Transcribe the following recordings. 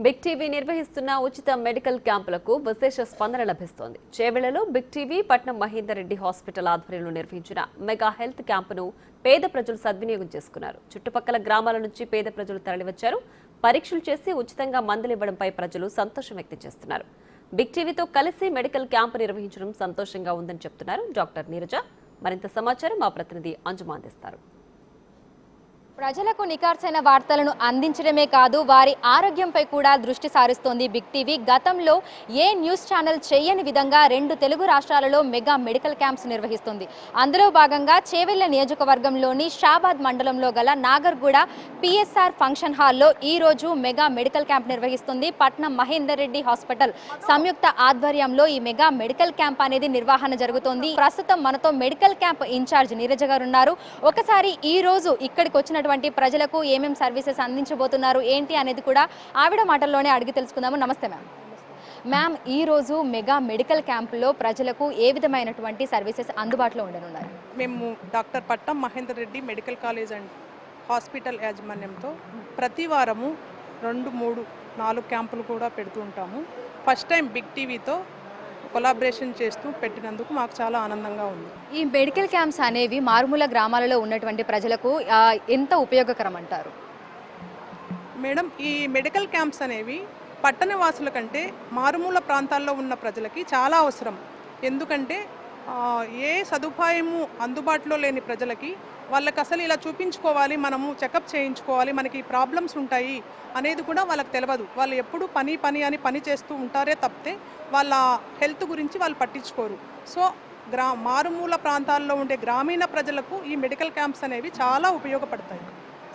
Big TV నిర్వహిస్తున్న ఉచిత medical క్యాంపులకు విశేష స్పందన లభిస్తోంది. చేవెళ్లలో big TV Patnam Mahender Reddy hospital ఆధ్వర్యంలో నిర్వహించిన మెగా హెల్త్ క్యాంపును పేద ప్రజలు సద్వినియోగం చేసుకున్నారు. చుట్టుపక్కల గ్రామాల నుంచి పేద ప్రజలు తరలివచ్చారు. పరీక్షలు చేసి ఉచితంగా మందులు ఇవ్వడంపై ప్రజలు సంతోషం వ్యక్తం చేస్తున్నారు. బిగ్ టీవీతో కలిసి మెడికల్ క్యాంపు నిర్వహించడం సంతోషంగా ఉందని చెప్తున్నారు డాక్టర్ నీరజ. మరింత సమాచారం మా ప్రతినిధి అంజుమ అందిస్తారు. ప్రజలకు నికార్సైన వార్తలను అందించడమే కాదు, వారి ఆరోగ్యంపై కూడా దృష్టి సారిస్తోంది బిగ్ టీవీ. గతంలో ఏ న్యూస్ ఛానల్ చేయని విధంగా 2 తెలుగు రాష్ట్రాలలో మెగా మెడికల్ క్యాంప్స్ నిర్వహిస్తుంది. అందులో భాగంగా చేవెళ్ల నియోజకవర్గంలోని షాబాద్ మండలంలో గల నాగర్గూడ పిఎస్ఆర్ ఫంక్షన్ హాల్లో ఈ రోజు మెగా మెడికల్ క్యాంప్ నిర్వహిస్తుంది. పట్నం మహేందర్ రెడ్డి హాస్పిటల్ సంయుక్త ఆధ్వర్యంలో ఈ మెగా మెడికల్ క్యాంప్ అనేది నిర్వహణ జరుగుతోంది. ప్రస్తుతం మనతో మెడికల్ క్యాంప్ ఇన్ఛార్జ్ నీరజ గారు ఉన్నారు. ఒకసారి ఈ రోజు ఇక్కడికి వచ్చిన ప్రజలకు ఏమేం సర్వీసెస్ అందించబోతున్నారు ఏంటి అనేది కూడా ఆవిడ మాటల్లోనే అడిగి తెలుసుకుందాము. నమస్తే మ్యామ్. మ్యామ్, ఈ రోజు మెగా మెడికల్ క్యాంపులో ప్రజలకు ఏ విధమైనటువంటి సర్వీసెస్ అందుబాటులో ఉండనున్నారు? మేము doctor Patnam Mahender Reddy medical college and hospital యాజమాన్యంతో ప్రతి వారము 2, 3, 4 క్యాంపులు కూడా పెడుతూ ఉంటాము. ఫస్ట్ టైం బిగ్ టీవీతో కొలాబరేషన్ చేస్తూ పెట్టినందుకు మాకు చాలా ఆనందంగా ఉంది. ఈ మెడికల్ క్యాంప్స్ అనేవి మారుమూల గ్రామాలలో ఉన్నటువంటి ప్రజలకు ఎంత ఉపయోగకరం అంటారు? మేడం, ఈ మెడికల్ క్యాంప్స్ అనేవి పట్టణ వాసుల కంటే మారుమూల ప్రాంతాల్లో ఉన్న ప్రజలకి చాలా అవసరం. ఎందుకంటే ఏ సదుపాయము అందుబాటులో లేని ప్రజలకి వాళ్ళకి అసలు ఇలా చూపించుకోవాలి, మనము చెకప్ చేయించుకోవాలి, మనకి ప్రాబ్లమ్స్ ఉంటాయి అనేది కూడా వాళ్ళకి తెలియదు. వాళ్ళు ఎప్పుడు పని అని పని చేస్తూ ఉంటారే తప్పితే వాళ్ళ హెల్త్ గురించి వాళ్ళు పట్టించుకోరు. సో మారుమూల ప్రాంతాల్లో ఉండే గ్రామీణ ప్రజలకు ఈ మెడికల్ క్యాంప్స్ అనేవి చాలా ఉపయోగపడతాయి.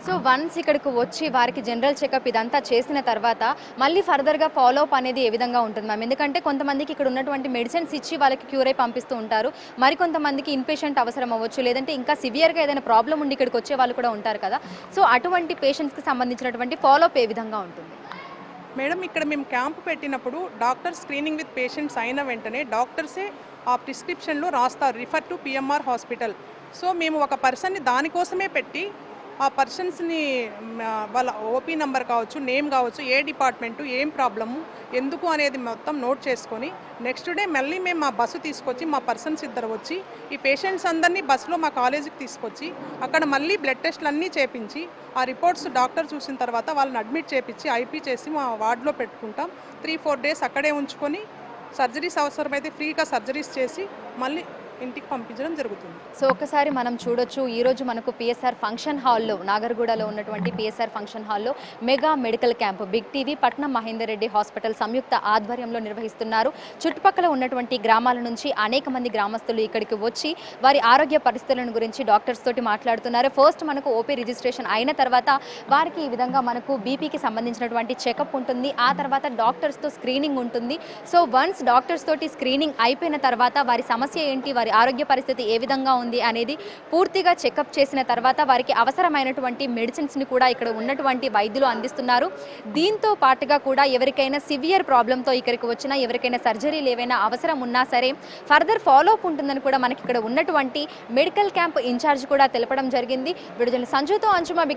సో వన్స్ ఇక్కడికి వచ్చి వారికి జనరల్ చెకప్ ఇదంతా చేసిన తర్వాత మళ్ళీ ఫర్దర్గా ఫాలోఅప్ అనేది ఏ విధంగా ఉంటుంది మ్యామ్? ఎందుకంటే కొంతమందికి ఇక్కడ ఉన్నటువంటి మెడిసిన్స్ ఇచ్చి వాళ్ళకి క్యూర్ అయి పంపిస్తూ ఉంటారు. మరికొంతమందికి ఇన్పేషెంట్ అవసరం అవ్వచ్చు, లేదంటే ఇంకా సివియర్గా ఏదైనా ప్రాబ్లం ఉండి ఇక్కడికి వచ్చే వాళ్ళు కూడా ఉంటారు కదా. సో అటువంటి పేషెంట్స్కి సంబంధించినటువంటి ఫాలోఅప్ ఏ విధంగా ఉంటుంది? మేడం, ఇక్కడ మేము క్యాంప్ పెట్టినప్పుడు డాక్టర్ స్క్రీనింగ్ విత్ పేషెంట్స్ అయిన వెంటనే డాక్టర్సే ఆ ప్రిస్క్రిప్షన్లో రాస్తారు, refer to PMR hospital. So మేము ఒక పర్సన్ని దానికోసమే పెట్టి ఆ పర్సన్స్ని వాళ్ళ ఓపీ నెంబర్ కావచ్చు, నేమ్ కావచ్చు, ఏ డిపార్ట్మెంటు, ఏం ప్రాబ్లము, ఎందుకు అనేది మొత్తం నోట్ చేసుకొని నెక్స్ట్ డే మళ్ళీ మేము మా బస్సు తీసుకొచ్చి మా పర్సన్స్ ఇద్దరు వచ్చి ఈ పేషెంట్స్ అందరినీ బస్సులో మా కాలేజీకి తీసుకొచ్చి అక్కడ మళ్ళీ బ్లడ్ టెస్ట్లు అన్నీ చేపించి ఆ రిపోర్ట్స్ డాక్టర్ చూసిన తర్వాత వాళ్ళని అడ్మిట్ చేపించి ఐపీ చేసి మా వార్డులో పెట్టుకుంటాం. 3-4 డేస్ అక్కడే ఉంచుకొని సర్జరీస్ అవసరమైతే ఫ్రీగా సర్జరీస్ చేసి మళ్ళీ ఇంటికి పంపించడం జరుగుతుంది. సో ఒకసారి మనం చూడొచ్చు, ఈరోజు మనకు పిఎస్ఆర్ ఫంక్షన్ హాల్లో, నాగర్గూడలో ఉన్నటువంటి పిఎస్ఆర్ ఫంక్షన్ హాల్లో mega medical camp big TV Patnam Mahender Reddy hospital సంయుక్త ఆధ్వర్యంలో నిర్వహిస్తున్నారు. చుట్టుపక్కల ఉన్నటువంటి గ్రామాల నుంచి అనేక మంది గ్రామస్తులు ఇక్కడికి వచ్చి వారి ఆరోగ్య పరిస్థితులను గురించి డాక్టర్స్ తోటి మాట్లాడుతున్నారు. ఫస్ట్ మనకు ఓపీ రిజిస్ట్రేషన్ అయిన తర్వాత వారికి ఈ విధంగా మనకు బీపీకి సంబంధించినటువంటి చెకప్ ఉంటుంది. ఆ తర్వాత డాక్టర్స్తో స్క్రీనింగ్ ఉంటుంది. సో వన్స్ డాక్టర్స్ తోటి స్క్రీనింగ్ అయిపోయిన తర్వాత వారి సమస్య ఏంటి, వారి ఆరోగ్య పరిస్థితి ఏ విధంగా ఉంది అనేది పూర్తిగా చెకప్ చేసిన తర్వాత వారికి అవసరమైనటువంటి మెడిసిన్స్ని కూడా ఇక్కడ ఉన్నటువంటి వైద్యులు అందిస్తున్నారు. దీంతో పాటుగా కూడా ఎవరికైనా సివియర్ ప్రాబ్లంతో ఇక్కడికి వచ్చినా, ఎవరికైనా సర్జరీలు ఏవైనా అవసరం ఉన్నా సరే ఫర్దర్ ఫాలోఅప్ ఉంటుందని కూడా మనకి ఇక్కడ ఉన్నటువంటి మెడికల్ క్యాంప్ ఇన్ఛార్జ్ కూడా తెలపడం జరిగింది. విడుదల సంజుతో అంజుమ.